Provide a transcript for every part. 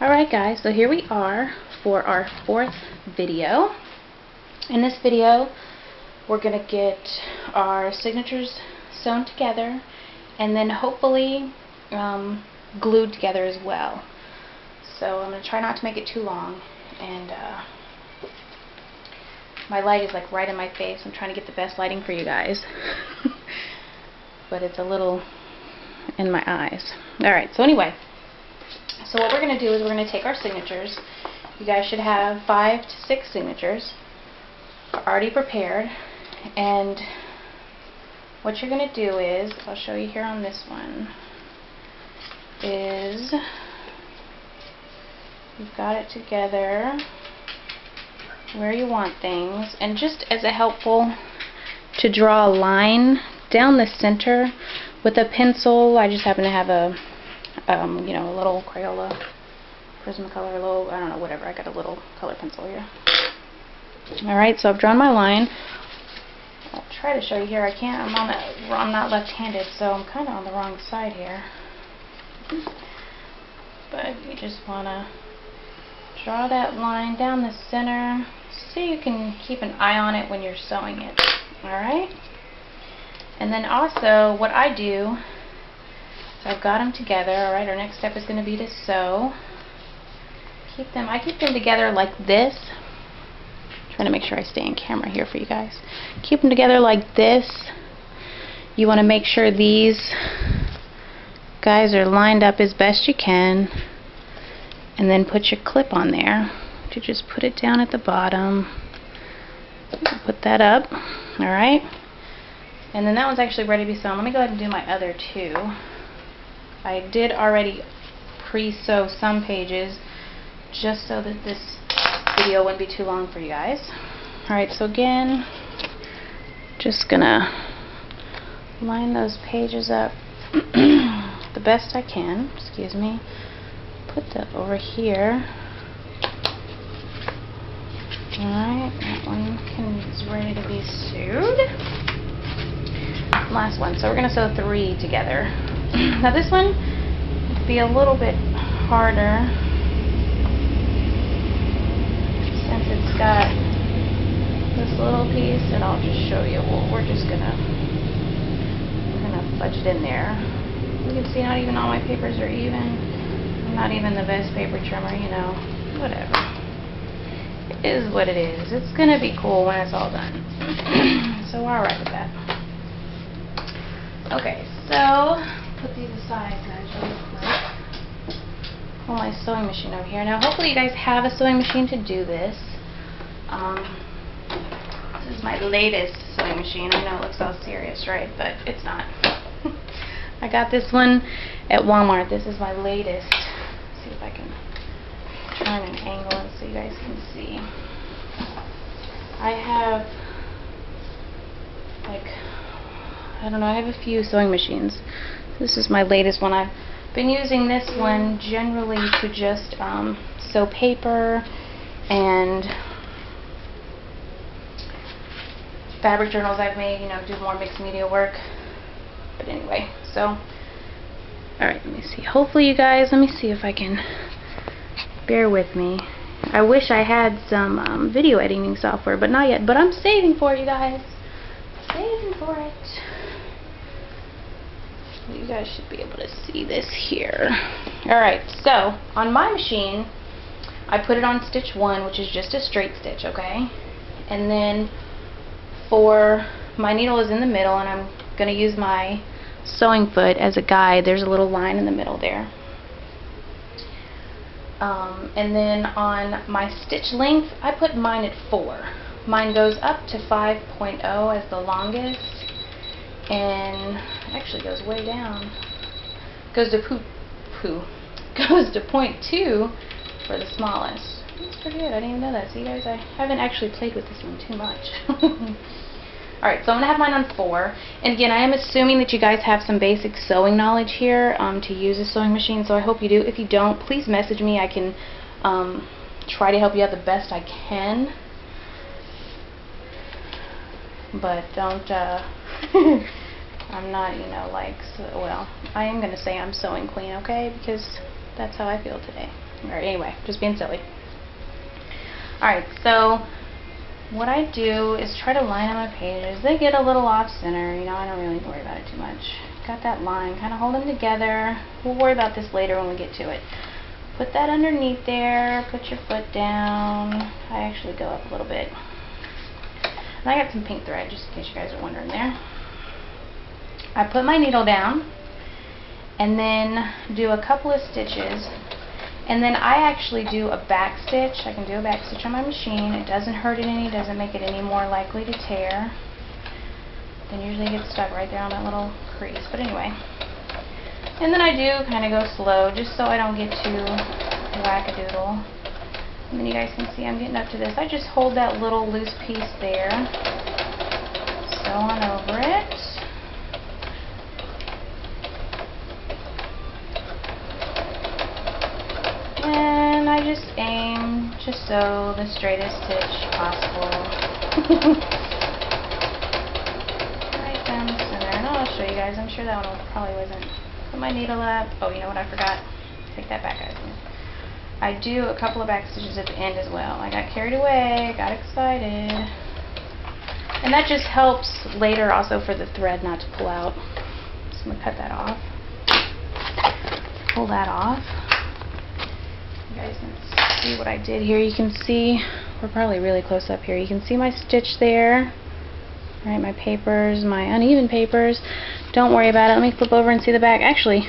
Alright guys, so here we are for our 4th video. In this video, we're going to get our signatures sewn together and then hopefully glued together as well. So I'm going to try not to make it too long, and my light is like right in my face. I'm trying to get the best lighting for you guys. But it's a little in my eyes. Alright, so anyway. So what we're going to do is we're going to take our signatures. You guys should have 5 to 6 signatures already prepared. And what you're going to do is, I'll show you here on this one, is you've got it together where you want things. And just as a helpful to draw a line down the center with a pencil, I just happen to have a you know, a little Crayola Prismacolor, a little, I don't know, whatever. I got a little color pencil here. Alright, so I've drawn my line. I'll try to show you here. I can't, I'm not left-handed, so I'm kind of on the wrong side here. But you just want to draw that line down the center so you can keep an eye on it when you're sewing it. Alright? And then also, what I do, so I've got them together. Alright, our next step is going to be to sew. I keep them together like this. I'm trying to make sure I stay in camera here for you guys. Keep them together like this. You want to make sure these guys are lined up as best you can. And then put your clip on there. To just put it down at the bottom. Put that up. Alright. And then that one's actually ready to be sewn. Let me go ahead and do my other two. I did already pre-sew some pages just so that this video wouldn't be too long for you guys. Alright, so again, just gonna line those pages up the best I can. Excuse me. Put that over here. Alright, that one is ready to be sewed. Last one. So we're gonna sew 3 together. Now this one would be a little bit harder since it's got this little piece, and I'll just show you. Well, we're gonna fudge it in there. You can see not even all my papers are even. I'm not even the best paper trimmer, you know. Whatever. It is what it is. It's gonna be cool when it's all done. So we're alright with that. Okay, so put these aside guys really quick. Pull my sewing machine over here. Now hopefully you guys have a sewing machine to do this. This is my latest sewing machine. I know it looks all serious, right? But it's not. I got this one at Walmart. This is my latest. Let's see if I can turn an angle so you guys can see. I have I don't know, I have a few sewing machines. This is my latest one. I've been using this one generally to just sew paper and fabric journals I've made, you know, do more mixed media work. But anyway, so, alright, let me see. Hopefully you guys, let me see if I can bear with me. I wish I had some video editing software, but not yet. But I'm saving for it, you guys. Saving for it. You guys should be able to see this here. Alright, so on my machine, I put it on stitch 1, which is just a straight stitch, okay? And then for my needle is in the middle, and I'm going to use my sewing foot as a guide. There's a little line in the middle there. And then on my stitch length, I put mine at 4. Mine goes up to 5.0 as the longest, and actually goes way down. Goes to goes to 0.2 for the smallest. That's pretty good. I didn't even know that. See, guys, I haven't actually played with this one too much. Alright, so I'm going to have mine on 4. And again, I am assuming that you guys have some basic sewing knowledge here to use a sewing machine, so I hope you do. If you don't, please message me. I can try to help you out the best I can. But don't, I'm not, you know, like, so, well, I am going to say I'm sewing queen, okay? Because that's how I feel today. Alright, anyway, just being silly. Alright, so what I do is try to line up my pages. They get a little off center, you know, I don't really worry about it too much. Got that line, kind of hold them together. We'll worry about this later when we get to it. Put that underneath there, put your foot down. I actually go up a little bit. And I got some pink thread, just in case you guys are wondering there. I put my needle down, and then do a couple of stitches. And then I actually do a back stitch. I can do a back stitch on my machine. It doesn't hurt it any, doesn't make it any more likely to tear. Then usually it gets stuck right there on that little crease. But anyway. And then I do kind of go slow, just so I don't get too wackadoodle. And then you guys can see I'm getting up to this. I just hold that little loose piece there. Sew on over it. And I just aim to sew the straightest stitch possible. Right down the center. And I'll show you guys. I'm sure that one probably wasn't. Put my needle up. Oh, you know what I forgot? Take that back, guys. I do a couple of back stitches at the end as well. I got carried away, got excited. And that just helps later also for the thread not to pull out. So I'm going to cut that off. Pull that off. You guys can see what I did here. You can see, we're probably really close up here. You can see my stitch there. Right, my papers, my uneven papers. Don't worry about it. Let me flip over and see the back. Actually,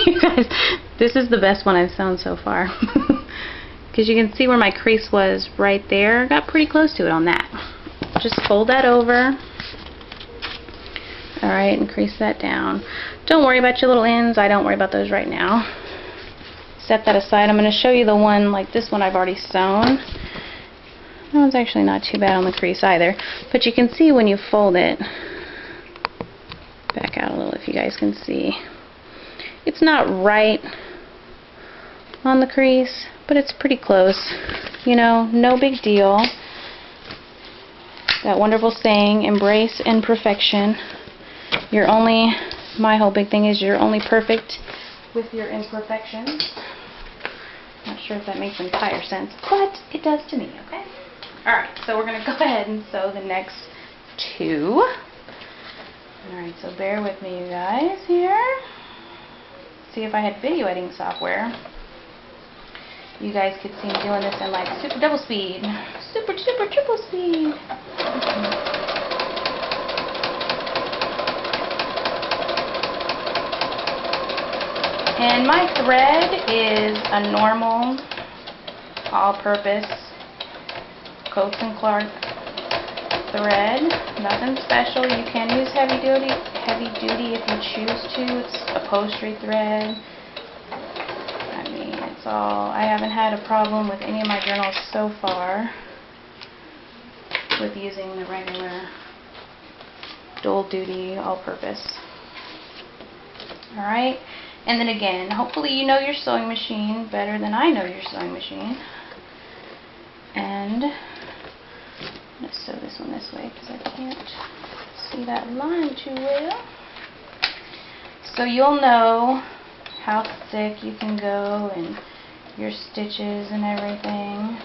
you guys, this is the best one I've sewn so far. Because you can see where my crease was right there. Got pretty close to it on that. Just fold that over. Alright, and crease that down. Don't worry about your little ends. I don't worry about those right now. Set that aside. I'm going to show you the one, like this one I've already sewn. That one's actually not too bad on the crease either. But you can see when you fold it, back out a little if you guys can see. It's not right on the crease, but it's pretty close. You know, no big deal. That wonderful saying, embrace imperfection. You're only, my whole big thing is you're only perfect with your imperfections. Not sure if that makes entire sense, but it does to me, okay? Alright, so we're going to go ahead and sew the next two. Alright, so bear with me, you guys, here. See, if I had video editing software, you guys could see me doing this in like super double speed. Super triple speed. And my thread is a normal, all-purpose Coats and Clark thread. Nothing special. You can use heavy duty if you choose to. It's upholstery thread. I mean, it's all. I haven't had a problem with any of my journals so far with using the regular dual duty all-purpose. Alright, and then again, hopefully you know your sewing machine better than I know your sewing machine. And I'm going to sew this one this way because I can't see that line too well. So you'll know how thick you can go and your stitches and everything.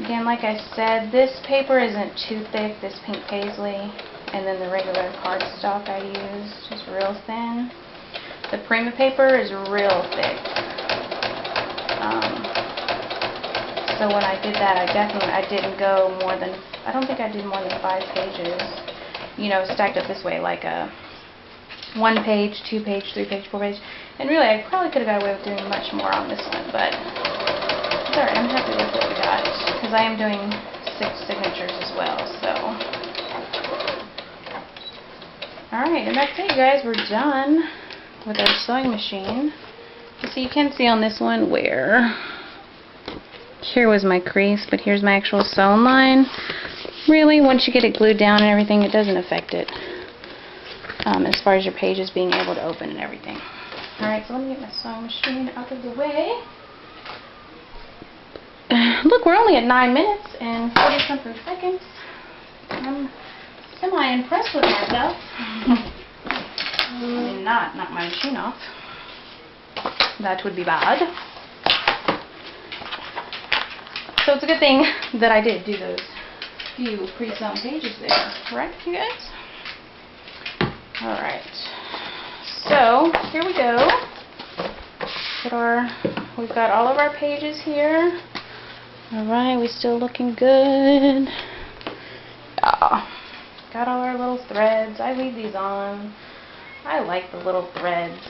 Again, like I said, this paper isn't too thick, this pink paisley, and then the regular cardstock I used is real thin. The Prima paper is real thick. So when I did that, I didn't go more than, I don't think I did more than 5 pages, you know, stacked up this way, like a 1 page, 2 page, 3 page, 4 page. And really, I probably could have got away with doing much more on this one, but it's alright, I'm happy with what we got, because I am doing 6 signatures as well, so. Alright, and that's it, you guys, we're done with our sewing machine. So you can see on this one where here was my crease, but here's my actual sewn line. Really, once you get it glued down and everything, it doesn't affect it as far as your pages being able to open and everything. Alright, so let me get my sewing machine out of the way. Look, we're only at 9 minutes and 40-something seconds. I'm semi-impressed with myself. I mean, not my machine off. That would be bad. So it's a good thing that I did do those few pre-sewn pages there, correct, you guys? Alright, so here we go. We've got all of our pages here. Alright, we still looking good. Yeah. Got all our little threads. I leave these on. I like the little threads.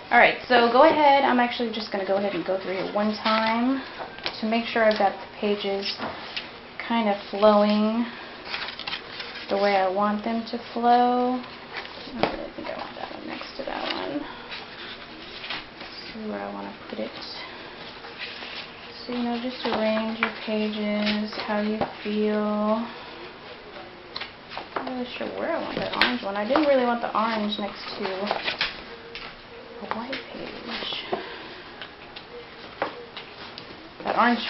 Alright, so go ahead. I'm actually just going to go ahead and go through it one time to make sure I've got the pages kind of flowing the way I want them to flow. I don't really think I want that one next to that one. Let's see where I want to put it. So, you know, just arrange your pages how you feel. I'm not really sure where I want that orange one. I didn't really want the orange next to a white page. That orange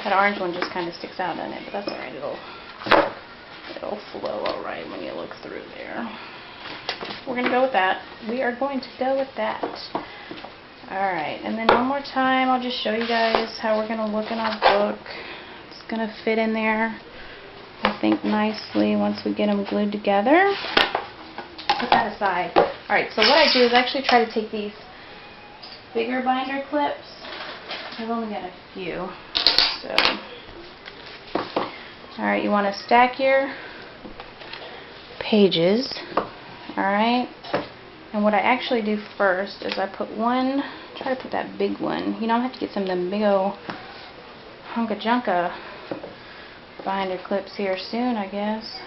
that orange one just kind of sticks out on it, but that's alright. It'll flow alright when you look through there. We're going to go with that. We are going to go with that. Alright, and then one more time, I'll just show you guys how we're going to look in our book. It's going to fit in there, I think, nicely once we get them glued together. Put that aside. Alright, so what I do is I actually try to take these bigger binder clips. I've only got a few. So, alright, you want to stack your pages. Alright, and what I actually do first is I put one, try to put that big one. You know, I have to get some of them big old hunka junka binder clips here soon, I guess.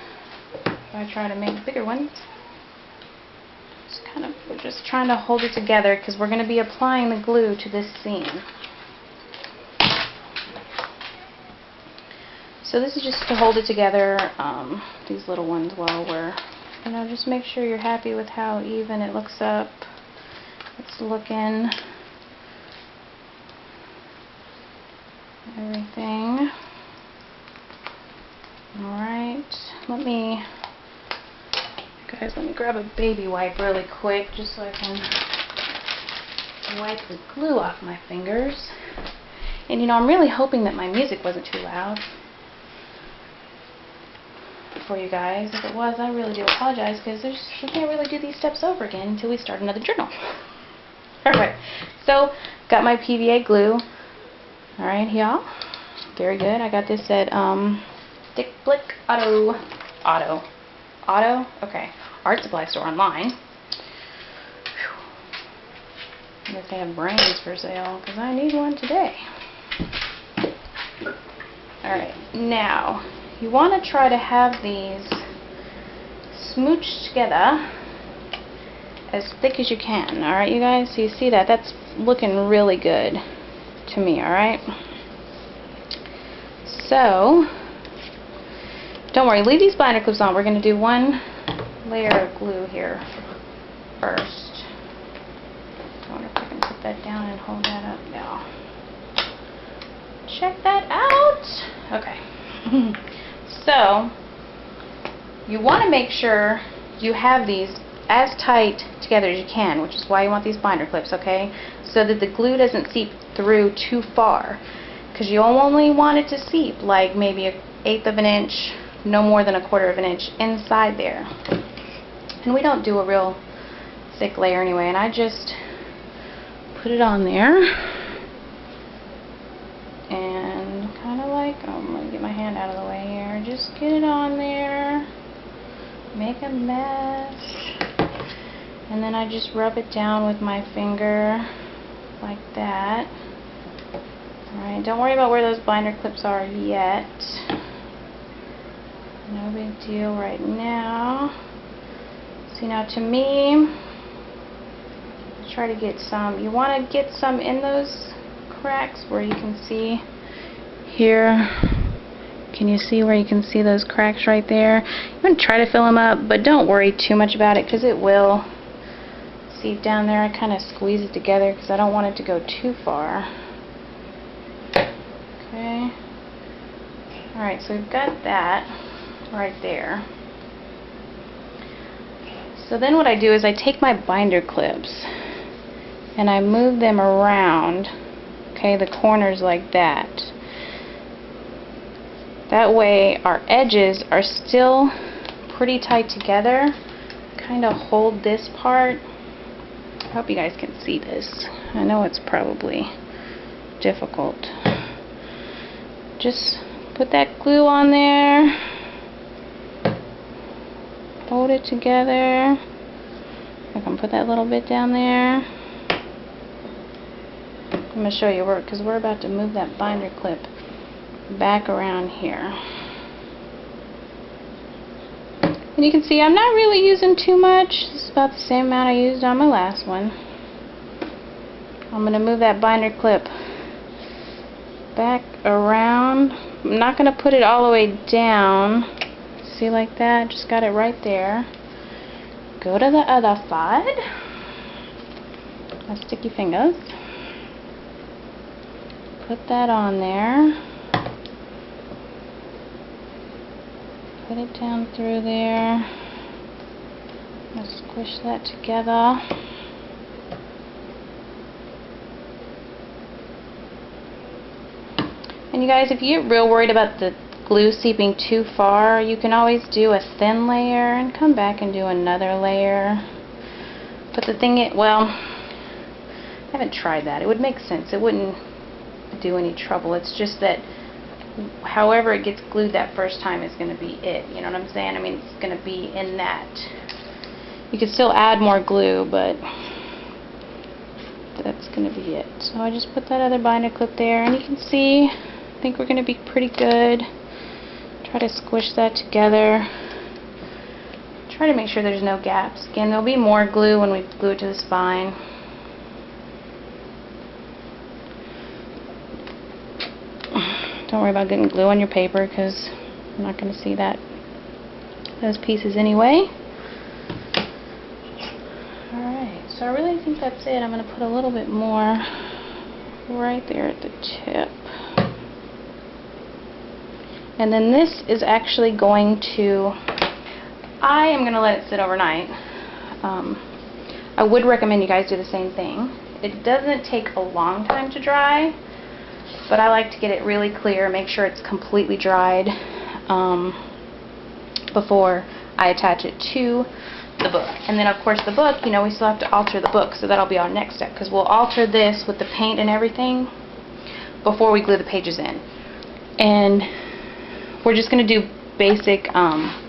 If I try to make bigger ones. We're just trying to hold it together because we're going to be applying the glue to this seam. So this is just to hold it together, these little ones, while we're, you know, just make sure you're happy with how even it looks up. It's looking. Everything. Alright, let me grab a baby wipe really quick just so I can wipe the glue off my fingers. And you know, I'm really hoping that my music wasn't too loud for you guys. If it was, I really do apologize, because we can't really do these steps over again until we start another journal. Alright, so got my PVA glue. Alright, y'all. Very good. I got this at Dick Blick Auto. Okay. Art supply store online. I guess they have brains for sale, because I need one today. Alright, now you want to try to have these smooched together as thick as you can. Alright, you guys? So you see that? That's looking really good to me, alright? So, don't worry, leave these binder clips on. We're going to do one layer of glue here first. I wonder if I can put that down and hold that up now. Check that out! Okay. So, you want to make sure you have these as tight together as you can, which is why you want these binder clips, okay? So that the glue doesn't seep through too far. Because you only want it to seep like maybe 1/8 of an inch, no more than 1/4 of an inch inside there. And we don't do a real thick layer anyway, and I just put it on there. And kind of like, oh, I'm going to get my hand out of the way here. Just get it on there. Make a mess. And then I just rub it down with my finger like that. Alright, don't worry about where those binder clips are yet. No big deal right now. See, now to me, try to get some, you want to get some in those cracks where you can see here. Can you see where you can see those cracks right there? You want to try to fill them up, but don't worry too much about it, because it will seep down there. I kind of squeeze it together because I don't want it to go too far. Okay. Alright, so we've got that right there. So then what I do is I take my binder clips and I move them around okay, the corners like that. That way our edges are still pretty tight together. Kind of hold this part. I hope you guys can see this. I know it's probably difficult. Just put that glue on there. Hold it together. I can put that little bit down there. I'm going to show you where, because we're about to move that binder clip back around here. And you can see I'm not really using too much. This is about the same amount I used on my last one. I'm going to move that binder clip back around. I'm not going to put it all the way down. See, like that? Just got it right there. Go to the other side. My sticky fingers. Put that on there. Put it down through there. Let's squish that together. And you guys, if you get real worried about the glue seeping too far, you can always do a thin layer and come back and do another layer. But the thing is, well, I haven't tried that. It would make sense. It wouldn't do any trouble. It's just that however it gets glued that first time is going to be it. You know what I'm saying? I mean, it's going to be in that. You could still add more glue, but that's going to be it. So I just put that other binder clip there, and you can see, I think we're going to be pretty good. Try to squish that together. Try to make sure there's no gaps. Again, there'll be more glue when we glue it to the spine. Don't worry about getting glue on your paper, because I'm not going to see those pieces anyway. Alright, so I really think that's it. I'm going to put a little bit more right there at the tip. And then this is actually going to, I am going to let it sit overnight. I would recommend you guys do the same thing. It doesn't take a long time to dry, but I like to get it really clear, make sure it's completely dried before I attach it to the book. And then of course the book, you know, we still have to alter the book, so that'll be our next step, because we'll alter this with the paint and everything before we glue the pages in. And we're just going to do basic,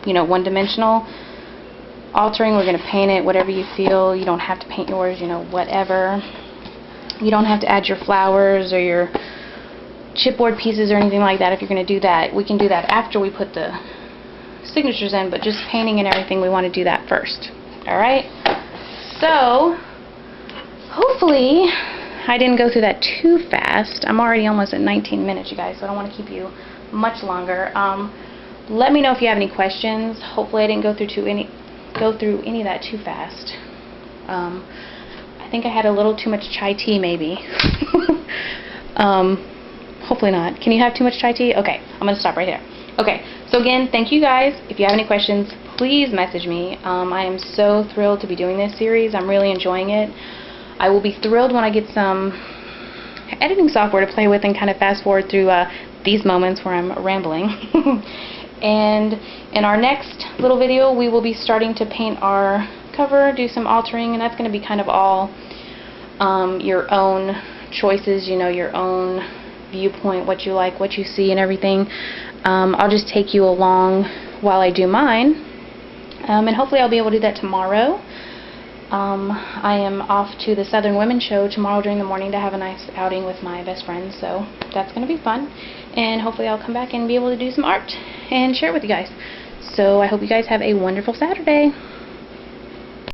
you know, one-dimensional altering. We're going to paint it whatever you feel. You don't have to paint yours, you know, whatever. You don't have to add your flowers or your chipboard pieces or anything like that if you're going to do that. We can do that after we put the signatures in, but just painting and everything, we want to do that first. Alright? So, hopefully I didn't go through that too fast. I'm already almost at 19 minutes, you guys, so I don't want to keep you much longer. Let me know if you have any questions. Hopefully I didn't go through any of that too fast. I think I had a little too much chai tea, maybe. Hopefully not. Can you have too much chai tea? Okay, I'm going to stop right there. Okay, so again, thank you guys. If you have any questions, please message me. I am so thrilled to be doing this series. I'm really enjoying it. I will be thrilled when I get some editing software to play with and kind of fast forward through these moments where I'm rambling. And in our next little video, we will be starting to paint our cover, do some altering, and that's going to be kind of all your own choices, you know, your own viewpoint, what you like, what you see, and everything. I'll just take you along while I do mine, and hopefully I'll be able to do that tomorrow. I am off to the Southern Women Show tomorrow during the morning to have a nice outing with my best friend, so that's going to be fun, and hopefully I'll come back and be able to do some art and share it with you guys. So I hope you guys have a wonderful Saturday.